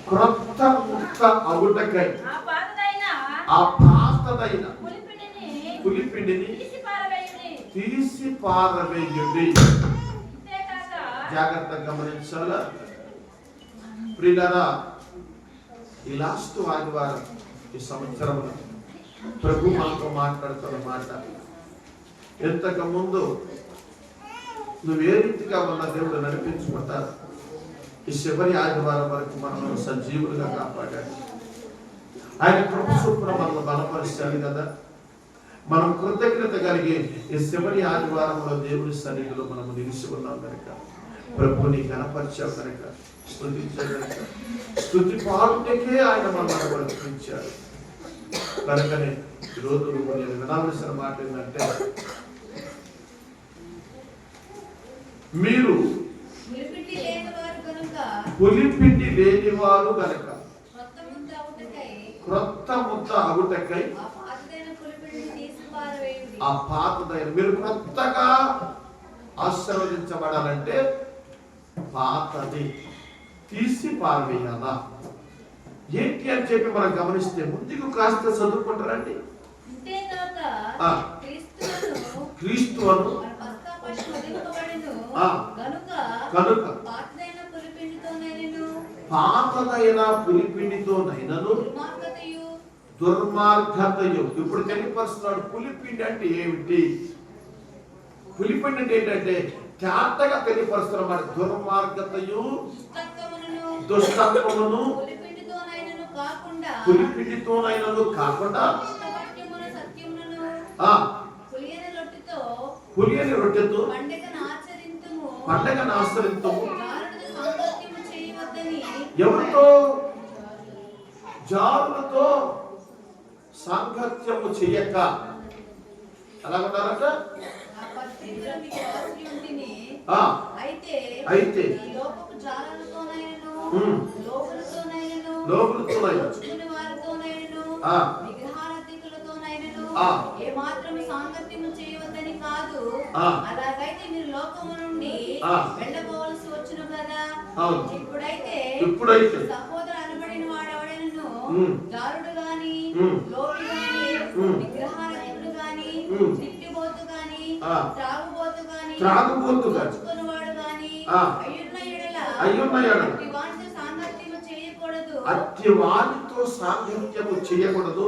క్రొత్త ముక్క అగుటకై ఆ పాతదైన పులిపిండిని తీసి పారవేయుడి. జాగ్రత్తగా గమనించాలా ప్రియులారా. ఈ లాస్ట్ ఆదివారం ఈ సంవత్సరంలో ప్రభు మనతో మాట్లాడుతున్న మాట, ఎంతకు ముందు నువ్వు ఏ రీతిగా ఉన్న దేవుడు నడిపించుకుంటారు. ఈ చివరి ఆదివారం వరకు మనల్ని సజీవులుగా కాపాడాడు. ఆయన కృప చొప్పున మనల్ని బలపరిచాడు కదా. మనం కృతజ్ఞత కలిగి ఈ చివరి ఆదివారంలో దేవుని సన్నిధిలో మనము నిలిచి ఉన్నాం కనుక, ప్రభుని కనపరిచావు కనుక, స్తుతించాడు కనుక, స్తుతి పాడుటకే ఆయన మనల్ని బలపరిచాడు కనుకనే ఈరోజు నేను వినాల్సిన మాట ఏంటంటే, మీరు పులిపిండి లేని వారు కనుక క్రొత్త ముద్ద అగుటకై ఆ పాతదైన, మీరు కొత్తగా ఆశీర్వదించబడాలంటే పాతది తీసి పారవేయాలా. ఏంటి అని చెప్పి మనం గమనిస్తే ముందుకు కాస్త చదువుకుంటారండి. క్రీస్తును కనుక పాతదైన పులిపిండితోనైనను దుర్మార్గతయు. ఇప్పుడు తెలియపరుస్తున్నాడు పులిపిండి అంటే ఏమిటి. పులిపిండి అంటే ఏంటంటే జాగ్రత్తగా తెలియపరుస్తున్నాడు. దుర్మార్గతయు దుష్టత్వమును పులిపిండితోనైనను కాకుండా పులియని రొట్టెతో పండగను ఆచరింతుము. ఎవరితో? జారులతో సాంగత్యము చెయ్యక. అలాగన్నారట. అయితే అలాగైతే మీరు లోకము నుండి వెళ్ళబోవలసి వచ్చును కదా. ఇప్పుడైతే సహోదరు అనబడిన వాడెవడెను జారుడు గాని, లోపి గాని, విగ్రహారాధికుడు గాని, తిట్టిబోతు గాని, త్రాగుబోతు గాని, దోచుకునేవాడు గాని అయ్యున్న ఎడల అట్టి వానితో సాంగత్యము చేయకూడదు,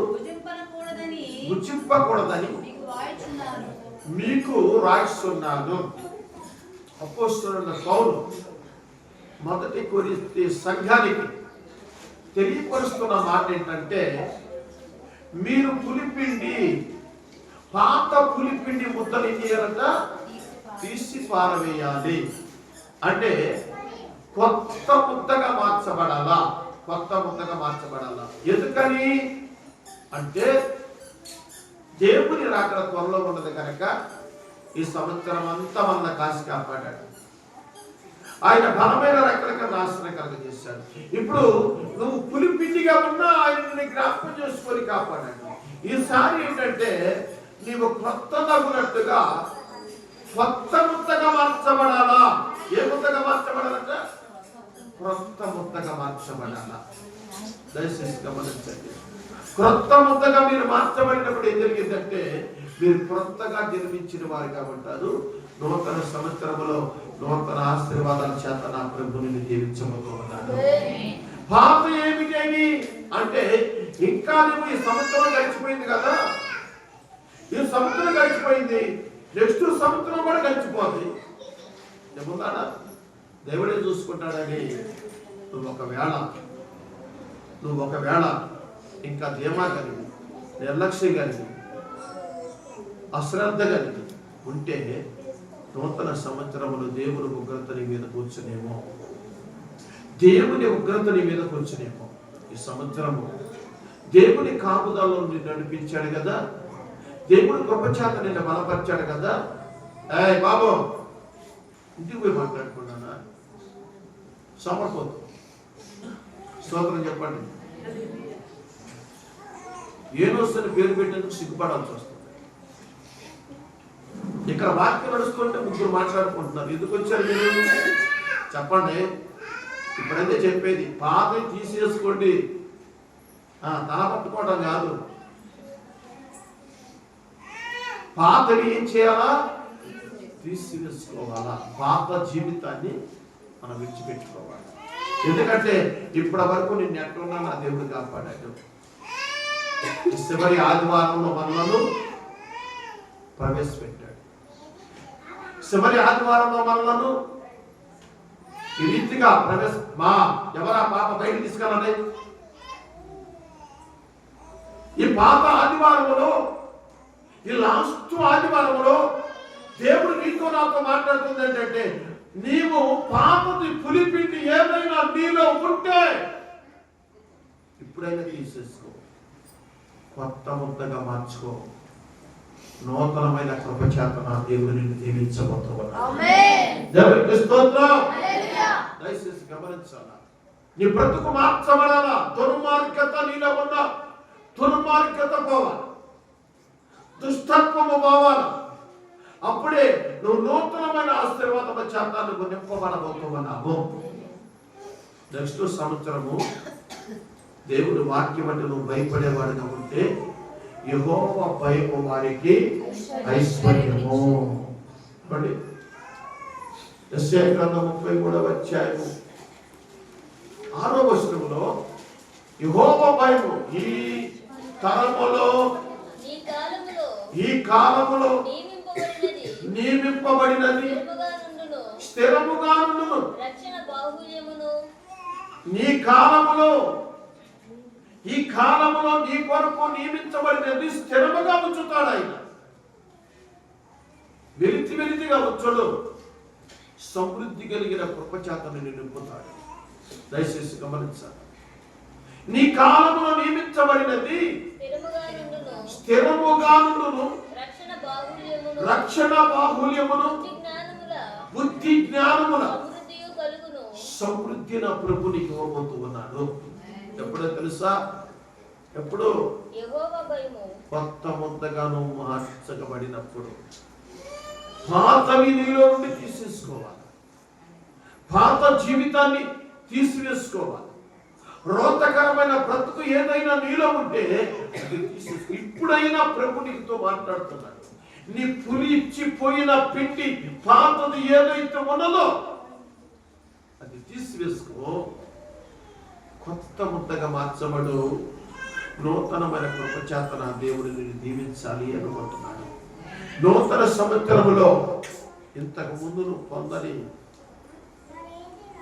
భుజింపకూడదని మీకు రాయిస్తున్నాను. అపోస్తలుడైన పౌలు మొదటి కొరింథీ సంఘానికి తెలియపరుస్తున్న మాట ఏంటంటే, మీరు పులిపిండి, పాత పులిపిండి ముద్దలు ఏం చేయాలంట? తీసి పారవేయాలి. అంటే కొత్త ముద్దగా మార్చబడాలా. కొత్త ముద్దగా మార్చబడాలా. ఎందుకని అంటే దేవుని రాకడ త్వరలో ఉన్నది కనుక ఈ సంవత్సరం అంతా మన కాసి కాపాడాడు. ఆయన బలమైన రెక్కలకి నాశనం కలగజేశాడు. ఇప్పుడు నువ్వు పులిపిండిగా ఉన్నా ఆయన జ్ఞాపకం చేసుకొని కాపాడాడు. ఈసారి ఏంటంటే నీవు కొత్త నవ్వునట్టుగా కొత్త ముద్దగా మార్చబడాలా. ఏ ముద్దగా మార్చబడాలంట? క్రొత్త ముద్దగా మార్చబడాలా. దయచేసి గమనించండి. క్రొత్త ముద్దగా మీరు మార్చబడినప్పుడు ఏం జరిగిందంటే మీరు క్రొత్తగా జన్మించిన వారిగా ఉంటారు. నూతన సంవత్సరంలో నూతన ఆశీర్వాదాల చేత నా ప్రభుని దీవించబోతున్నాడు. పాత ఏమిటి అంటే ఇంకా నువ్వు ఈ సంవత్సరం గడిచిపోయింది కదా, ఈ సంవత్సరం గడిచిపోయింది, నెక్స్ట్ సంవత్సరం కూడా గడిచిపోతుంది. చెబుతాడా? దేవుడే చూసుకుంటాడని నువ్వు ఒకవేళ ఇంకా ధీమా కలిగి, నిర్లక్ష్యం కలిగి, అశ్రద్ధ కలిగి ఉంటే నూతన సంవత్సరములు దేవుని ఉగ్రత నీ మీద కూర్చునేమో. దేవుని ఉగ్రత నీ మీద కూర్చునేమో. ఈ సంవత్సరము దేవుని కాపుదలలో నిన్ను నడిపించాడు కదా, దేవుని గొప్ప చేత నిన్ను బలపరిచాడు కదా. బాబు ఇంటికి పోయి మాట్లాడుకున్నానా? సమర్పోతు స్తోత్రం చెప్పండి. ఏనోస్తని పేరు పెట్టేందుకు సిగ్గుపడాల్సి వస్తుంది. ఇక్కడ వాక్యం నడుస్తుంటే ముగ్గురు మాట్లాడుకుంటున్నారు. ఎందుకు వచ్చారు మీరు చెప్పండి? ఇప్పుడైతే చెప్పేది పాత తీసేసుకోండి, తల పట్టుకోవడం కాదు. పాతని ఏం చేయాలా? తీసివేసుకోవాలా. పాత జీవితాన్ని మనం విడిచిపెట్టుకోవాలి. ఎందుకంటే ఇప్పటి వరకు నిన్ను ఎట్లున్నా నా దేవుడు కాపాడాడు. చివరి ఆదివారంలో మనలను ప్రవేశపెట్టాడు. చివరి ఆదివారంలో మనలను ఈ రీతిగా ఎవరా పాప బయట తీసుకెళ్ళండి. ఈ పాత ఆదివారంలో, ఈ లాస్ట్ ఆదివారంలో దేవుడు నీతో నాతో మాట్లాడుతుంది ఏంటంటే, నీవు పాపది పులిపిండి ఏమైనా నీలో ఉంటే ఇప్పుడైనా తీసేసుకో, కొత్త ముద్దగా మార్చుకో. నూతనమైన కృపచేత నా దేవుడు నిన్ను దీవించబోతున్నాడు. దేవునికి స్తోత్రం. దయచేసి గమనించాలా, నీ బ్రతుకు మార్చబడాలా. దుర్మార్గత నీలో ఉన్న దుర్మార్గత పోవాలి, దుష్టత్వము పోవాలి. అప్పుడే నువ్వు నూతనమైన ఆశీర్వాదం చేత నువ్వు నింపబడబోతున్నావు. నెక్స్ట్ సంవత్సరము దేవుడు వాక్యం అంటే నువ్వు భయపడేవాడుగా ఉంటే, యెహోవా భయము వారికి ఐశ్వర్యము. యెషయా గ్రంథం 33వ అధ్యాయము 6వ వచనములో యెహోవా భయము ఈ తరములో, ఈ కాలములో నియమింపబడినది స్థిరముగా నుండును. నీ కాలములో, ఈ కాలములో నీ కొరకు నియమించబడినది స్థిరముగా ఉంచుతాడు ఆయన. వెలితిగా వచ్చడు. సమృద్ధి కలిగిన కృపచేతను నింపుతాడు. దయచేసి గమనించాలి. నీ కాలములో నియమించబడినది స్థిరముగా నుండును. రక్షణ బాహుల్యమును బుద్ధి జ్ఞానముల సమృద్ధి నా ప్రభు నీకు ఇవ్వబోతూ ఉన్నాడు. ఎప్పుడో తెలుసా? ఎప్పుడు? కొత్త ముద్దగాను మార్చబడినప్పుడు. పాతవి నీలో నుండి తీసేసుకోవాలి, పాత జీవితాన్ని తీసివేసుకోవాలి. రోతకరమైన బ్రతుకు ఏదైనా నీలో ఉంటే అది తీసేసుకో. ఇప్పుడైనా ప్రభు నీతో మాట్లాడుతున్నాడు. నీ పులిచ్చిపోయిన పిండి పాతది ఏదైతే ఉన్నదో అది తీసివేసుకో. కొత్త ముద్దగా మార్చబడు. నూతనమైన కృపచేత నా దేవుడు నిన్ను దీవించాలి అనుకుంటున్నాడు. నూతన సంవత్సరములో ఇంతకు ముందు నువ్వు పొందని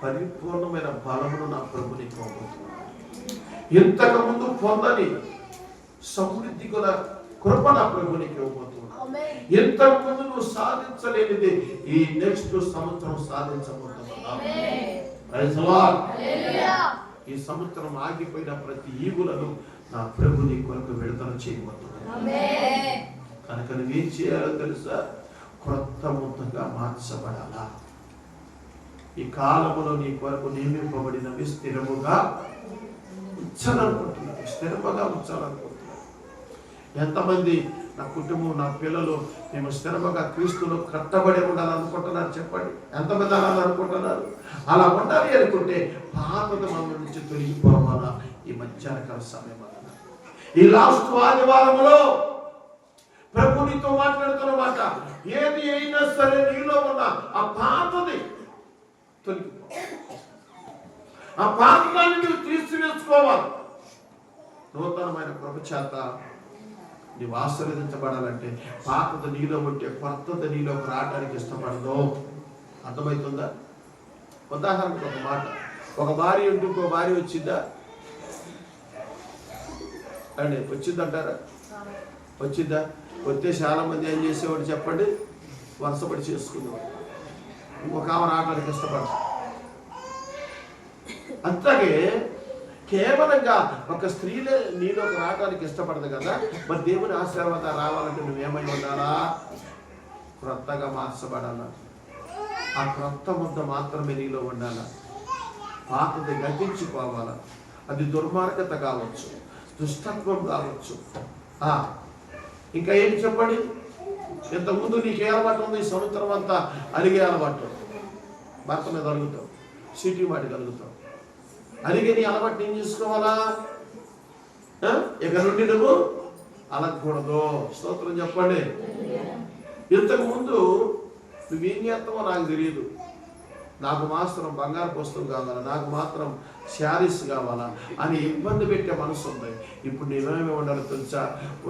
పరిపూర్ణమైన బలమును నా ప్రభు నీకు ఇవ్వబోతున్నాడు. ఇంతకు ముందు పొందని సమృద్ధి కూడా కృప నా ప్రభు నీకు ఇవ్వబోతున్నాడు. ఇంతకు ముందు నువ్వు సాధించలేనిది ఈ నెక్స్ట్ సంవత్సరం సాధించబోతున్నావు. ఈ సంవత్సరం ఆగిపోయిన ప్రతి ఈవులను నా ప్రభు నీ కొరకు విడుదల చేయబోతున్నాడు. కనుక నువ్వేం చేయాలో తెలుసా? క్రొత్త ముద్దగా మార్చబడాలా. ఈ కాలములో నీ కొరకు నియమింపబడినవి స్థిరముగా ఉంచాలనుకుంటున్నాను. స్థిరముగా ఉంచాలనుకుంటున్నాను. ఎంతమంది నా కుటుంబం, నా పిల్లలు మేము స్థిరముగా క్రీస్తులో కట్టబడి ఉండాలనుకుంటున్నారు? చెప్పండి. ఎంతమంది అనాలనుకుంటున్నారు? అలా ఉండాలి అనుకుంటే పాపద మన నుంచి తొలగిపోవాలా. ఈ మధ్యాహ్నకాల సమయం ఈ లాస్ట్ ఆదివారంలో ప్రభు నీతో మాట్లాడుతున్న మాట, ఏది అయినా సరే నీలో ఉన్న ఆ పాతది తొలగిపో, ఆ పాతదాన్ని నువ్వు తీసివేసుకోవాలి. నూతనమైన కృప చేత నీవు ఆశీర్వదించబడాలంటే పాతది నీలో ఉంటే కొత్తది నీలోకి రావడానికి ఇష్టపడదు. అర్థమవుతుందా? ఉదాహరణకు ఒక మాట, ఒక భార్య ఉంటే ఇంకో భార్య వచ్చిందా అండి? వచ్చిందంటారా? వచ్చిందా? వస్తే చాలా మంది ఏం చేసేవాడు చెప్పండి? వరుసపడి చేసుకునేవాడు. ఇంకొక ఆమె రావడానికి ఇష్టపడదు. అంతగే కేవలంగా ఒక స్త్రీలే నీలోకి రావడానికి ఇష్టపడదు కదా. మరి దేవుని ఆశీర్వాదం రావాలంటే నువ్వేమై ఉండాలా? క్రొత్తగా మార్చబడాలా. ఆ క్రొత్త ముద్ద మాత్రమే నీలో ఉండాలా. పాతది గతించిపోవాలా. అది దుర్మార్గత కావచ్చు, దుష్టత్వం కావచ్చు. ఇంకా ఏంటి చెప్పండి? ఇంతకుముందు నీకు ఏ అలవాటు ఉంది? ఈ సంవత్సరం అంతా అలిగే అలవాటు. భర్త మీద అలుగుతావు, సిటీ వాటి కలుగుతావు, అలిగే నీ అలవాటు ఏం చేసుకోవాలా? ఇక నుండి నువ్వు అలగకూడదు. స్తోత్రం చెప్పండి. ఇంతకు ముందు నువ్వేం చేస్తావో నాకు తెలియదు. నాకు మాత్రం బంగారు వస్తువు కావాలా, నాకు మాత్రం శారీస్ కావాలా అని ఇబ్బంది పెట్టే మనసు ఉంది. ఇప్పుడు నేనేమి ఉండాలి తెలుసా?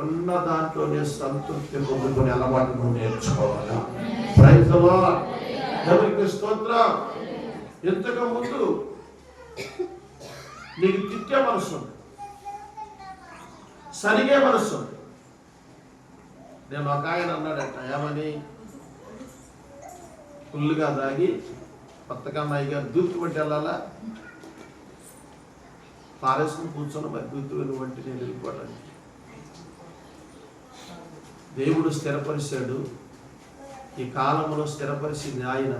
ఉన్న దాంట్లోనే సంతృప్తి పొందుకునే అలవాటు నువ్వు నేర్చుకోవాలా. Praise the Lord. దేవునికి స్తోత్రం. ఇంతకు ముందు నీకు తిట్టే మనసు ఉంది, సరిగే మనసు ఉంది. నేను ఒక ఆయన అన్నాడట, ఏమని? ఫుల్గా దాగి కొత్తకమ్మాయి గారు దూత్తు వంటి వెళ్ళాలా, పారేసుకుని కూర్చొని మరి దూత్తు వంటి నేను వెళ్ళిపోవడానికి. దేవుడు స్థిరపరిచాడు. ఈ కాలంలో స్థిరపరిచింది ఆయన.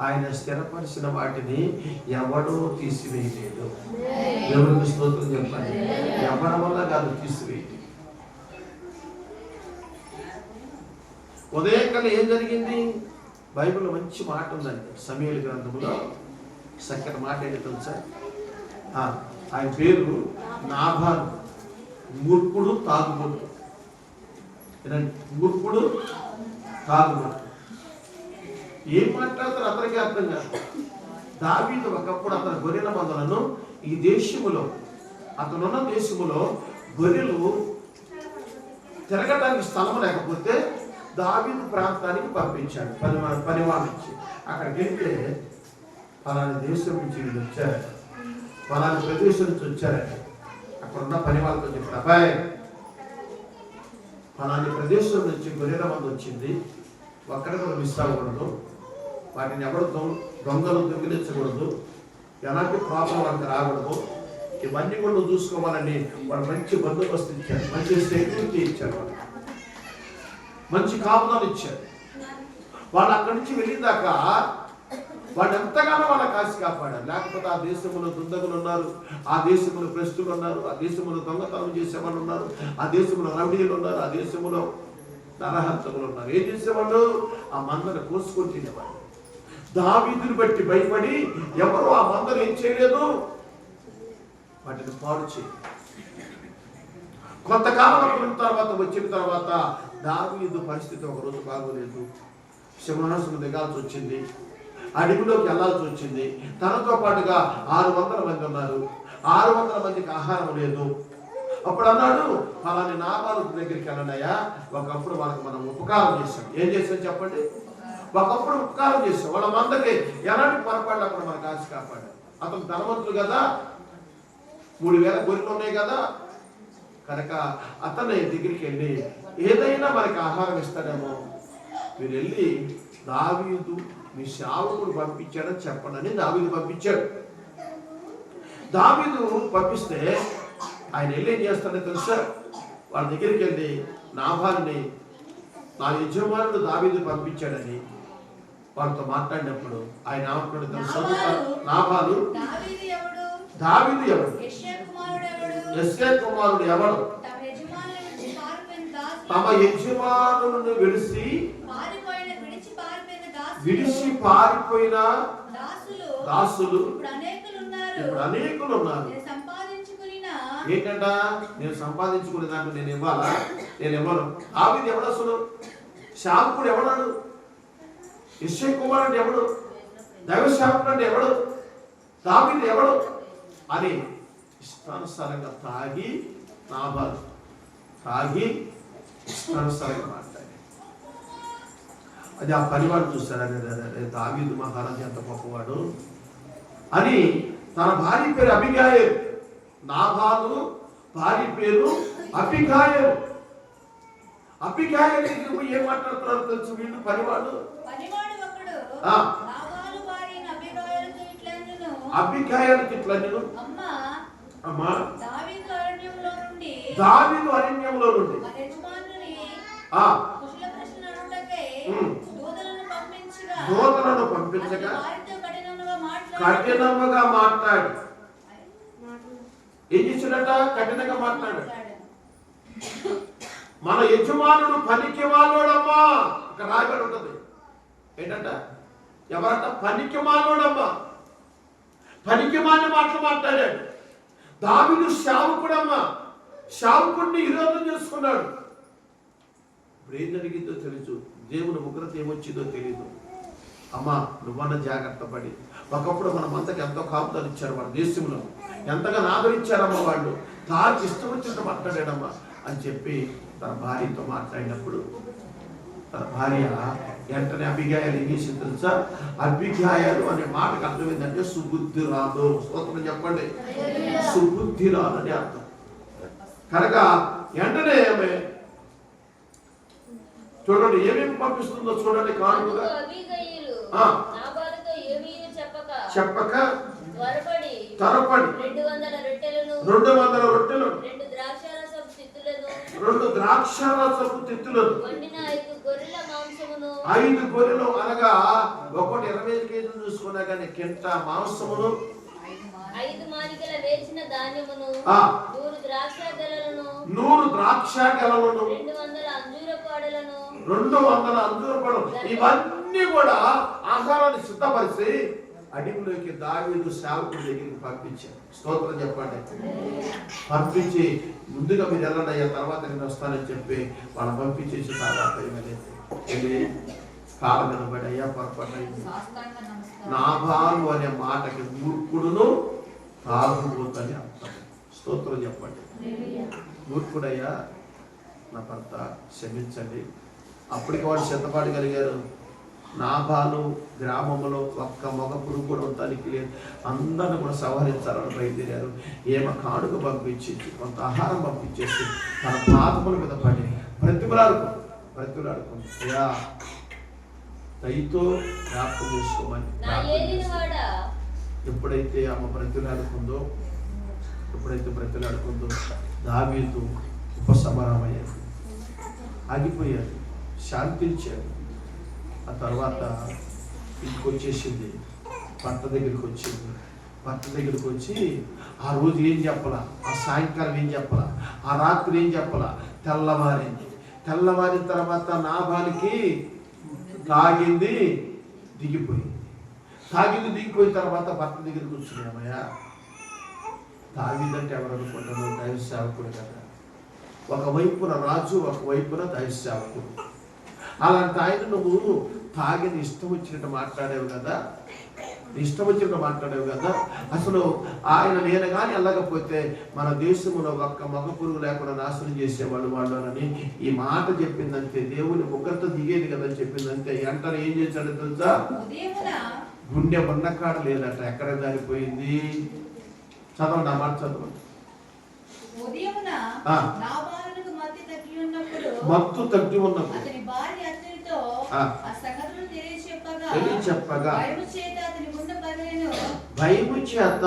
ఆయన స్థిరపరిచిన వాటిని ఎవడో తీసివేయలేదు. దేవుడికి స్తోత్రం చెప్పండి. ఎవరి వల్ల కాదు తీసివేయలేదు. ఉదయకాలం ఏం జరిగింది? బైబిల్లో మంచి మాట ఉందండి. సమూయేలు గ్రంథంలో చక్కటి మాట ఏంటి తెలుసా? ఆయన పేరు నాబాలు, మూర్ఖుడు, తాగుబోతు. మూర్ఖుడు, తాగుబోతు. ఏం మాట్లాడతారు అతనికి అర్థం కాదు. దావీదు ఒకప్పుడు అతని గొర్రెల మందలను ఈ దేశములో, అతనున్న దేశములో గొర్రెలు తిరగడానికి స్థలం లేకపోతే దావీదు ప్రాంతానికి పంపించాడు. పనివాళ్ళించి అక్కడికి వెళ్తే పలానా దేశం నుంచి వీళ్ళు వచ్చారు, పలానా ప్రదేశం నుంచి వచ్చారని అక్కడ ఉన్న పని వాళ్ళతో చెప్పారు, అబ్బాయి పలాని ప్రదేశం నుంచి గొర్రెల మంది వచ్చింది, ఒక్కడ కూడా మిస్ అవ్వకూడదు, వాటిని ఎవరు దొంగలు దొంగిలించకూడదు, ఎలాంటి ప్రాబ్లం వాళ్ళకి రాకూడదు, ఇవన్నీ కూడా చూసుకోవాలని వాళ్ళు మంచి బందోబస్తు ఇచ్చారు, మంచి సెక్యూరిటీ ఇచ్చారు, వాళ్ళు మంచి కాపుదాలు ఇచ్చారు. వాళ్ళు అక్కడి నుంచి వెళ్ళిందాకా వాళ్ళు ఎంతగానో వాళ్ళ కాసి కాపాడారు. లేకపోతే ఆ దేశంలో దుందగులు ఉన్నారు, ఆ దేశంలో ప్రస్తులు ఉన్నారు, ఆ దేశంలో దొంగతనం చేసేవాళ్ళు ఉన్నారు, ఆ దేశంలో రౌడీలు ఉన్నారు, ఆ దేశంలో నరహంతకులు ఉన్నారు. ఏం చేసేవాళ్ళు? ఆ మందను కోసుకొని తినేవాళ్ళు. దావీదుని బట్టి భయపడి ఎవరు ఆ మందను ఏం చేయలేదు, వాటిని పాడు చేయలేదు. కొంతకాలం తర్వాత వచ్చిన తర్వాత దావీదు పరిస్థితి ఒకరోజు బాగోలేదు. సింహాసనం దిగాల్సి వచ్చింది, అడవిలోకి వెళ్లాల్సి వచ్చింది. తనతో పాటుగా 600 మంది ఉన్నారు. 600 మందికి ఆహారం లేదు. అప్పుడు అన్నాడు, అలాని నాబాలు దగ్గరికి వెళ్ళనయ్యా, ఒకప్పుడు వాళ్ళకి మనం ఉపకారం చేశాం. ఏం చేసాం చెప్పండి? ఒకప్పుడు ఉపకారం చేస్తాం. వాళ్ళ మందకి ఎలాంటి పొరపాటు అప్పుడు మన కాసి కాపాడు. అతను ధనవంతుడు కదా, 3000 గొర్రెలు ఉన్నాయి కదా, కనుక అతని దగ్గరికి వెళ్ళి ఏదైనా మనకి ఆహారం ఇస్తాడేమో, మీరు వెళ్ళి దావీదు మీ సేవకుడు పంపించాడని చెప్పండి. దావీదు పంపించాడు. దావీదు పంపిస్తే ఆయన వెళ్ళి ఏం చేస్తాడో తెలుసా? వాళ్ళ దగ్గరికి వెళ్ళి నాబాలుని, నా యజమానుడు దావీదు పంపించాడని వాళ్ళతో మాట్లాడినప్పుడు ఆయన ఏమంటున్నాడు తెలుసా? నాబాలు దావీదు ఎవడు? యెష్షై కుమారుడు ఎవడు? తమ యజమానులను విడిచి పారిపోయిన దాసులు ఇప్పుడు అనేకులు ఉన్నారు. ఏంటంట? నేను సంపాదించుకునే దాంట్లో నేను ఇవ్వాలా? నేను ఇవ్వను. దావీదు ఎవడు? అసలు సేవకుడు ఎవడాడు? యెష్షై కుమారుడు ఎవడు? దైవ సేవకుడు అంటే ఎవడు? దావీదు ఎవడు అని ఇష్టానుసారంగా తాగి నాబాలు ఇష్టానుసారంగా మాట్లాడి, అది ఆ పనివాడు చూస్తాడు. అదే దావీదు మహారాజు ఎంత గొప్పవాడు అని. తన భార్య పేరు అబిగాయలు. నాబాలు భార్య పేరు అబిగాయలు. అబిగాయలు ఏం మాట్లాడుతున్నారు తెలుసు? వీళ్ళు పనివాడు అబిగాయలకి ఇట్లా నేను అమ్మా దావీదు అరణ్యంలో నుండి దూతలను పంపించగా కఠినంగా మాట్లాడు. ఏం చేశాడట? కఠినంగా మాట్లాడాడు. మన యజమానుడు పనికి వాళ్ళోడమ్మా. ఇక్కడ రాయబడి ఉంటది ఏంటంట? ఎవరంట? పనికి మాలోడమ్మా. పనికి మాటలు మాట్లాడాడు. దావీదు సేవకుడమ్మా, సేవకుడిని విరోధం చేసుకున్నాడు. ఇప్పుడు ఏం జరిగిందో తెలుసు, దేవుని ఉగ్రత ఏమొచ్చిందో తెలియదు. అమ్మా నువ్వన్న జాగ్రత్త పడి. ఒకప్పుడు మన మంతకి ఎంతో కాపుతాలు ఇచ్చారు, మన దేశంలో ఎంతగా ఆదరించారమ్మా వాళ్ళు. తాకి ఇష్టం వచ్చినట్టు మాట్లాడాడమ్మా అని చెప్పి తన భార్యతో మాట్లాడినప్పుడు తన భార్య వెంటనే అభిగాయాలు ఏం చేసింది తెలుసా? అభిగాయాలు అనే మాటకు అర్థం ఏంటంటే సుబుద్ధి రాదు. స్తోత్రం చెప్పండి. సుబుద్ధి రాదు అని అర్థం. కనుక వెంటనే ఆమె చూడండి ఏమేమి పంపిస్తుందో చూడండి. కానుకగా చెప్పక త్వరపడి 200 రొట్టెలను 2 ద్రాక్షారసపు తిత్తులను 5 గొర్రెలు అనగా ఒకటి 25 కేజీలు చూసుకున్నా కానీ కింట మాంసమును 5 మానికల వేచిన ధాన్యమును 100 ద్రాక్ష గెలలను 200 అంజూర పడలు ఇవన్నీ కూడా ఆహారాన్ని సిద్ధపరిచి అడవిలోకి దావీదు సేవకుడి దగ్గరికి పంపించారు. స్తోత్రం చెప్పండి. పంపించి ముందుగా మీరు వెళ్ళండి అయ్యా, తర్వాత నేను వస్తానని చెప్పి వాళ్ళని పంపించేసి తర్వాత వెళ్ళి కాళ్ళ మీద పడి అయ్యా పొరపాటు నాబాలు అనే మాటకి మూర్ఖుడును తాగుబోతని అర్థం. స్తోత్రం చెప్పండి. మూర్ఖుడయ్యా నా భర్త క్షమించండి. అప్పటికి వాడు సిద్ధపడగలిగారు. నాబాలు గ్రామంలో ఒక్క మగ పురుగు కూడా ఉండటానికి లేదు. అందరిని కూడా సంహరించాలని బయలుదేరారు. ఏమో కానుక పంపించి కొంత ఆహారం పంపించేసి తన పాదముల మీద పడి బ్రతిమలాడుకుంది. అయ్యా దయతో జ్ఞాపకం చేసుకోమని. ఎప్పుడైతే ఆమె బ్రతిమలాడుకుందో దావీదు ఉపశమనమయ్యాడు, ఆగిపోయాడు, శాంతించాడు. ఆ తర్వాత ఇంటికి వచ్చేసింది, భర్త దగ్గరికి వచ్చి ఆ రోజు ఏం చెప్పాలా, ఆ సాయంకాలం ఏం చెప్పాలా, ఆ రాత్రి ఏం చెప్పాలా, తెల్లవారిన తర్వాత నాబాలికి తాగింది దిగిపోయిన తర్వాత భర్త దగ్గరికి వచ్చినామయ్యా. తాగిందంటే ఎవరు అనుకుంటాను? దైవ సేవకుడు కదా. ఒకవైపున రాజు, ఒకవైపున దైవ సేవకుడు. అలాంటి ఆయన నువ్వు తాగిన ఇష్టం వచ్చినట్టు మాట్లాడేవు కదా. అసలు ఆయన నేను కానీ వెళ్ళకపోతే మన దేశంలో ఒక్క మగ పురుగు లేకుండా నాశనం చేసేవాళ్ళు అని ఈ మాట చెప్పిందంటే, దేవుని ఉగ్రత దిగేది కదా చెప్పిందంటే, వెంటనే ఏం చేశాడు తెలుసా? గుండె ఉన్నకాడ లేదట, ఎక్కడ దారిపోయింది? చదవండి, ఆ మాట చదవండి. మత్తు తగ్గి ఉన్నప్పుడు చెప్పగా భయము చేత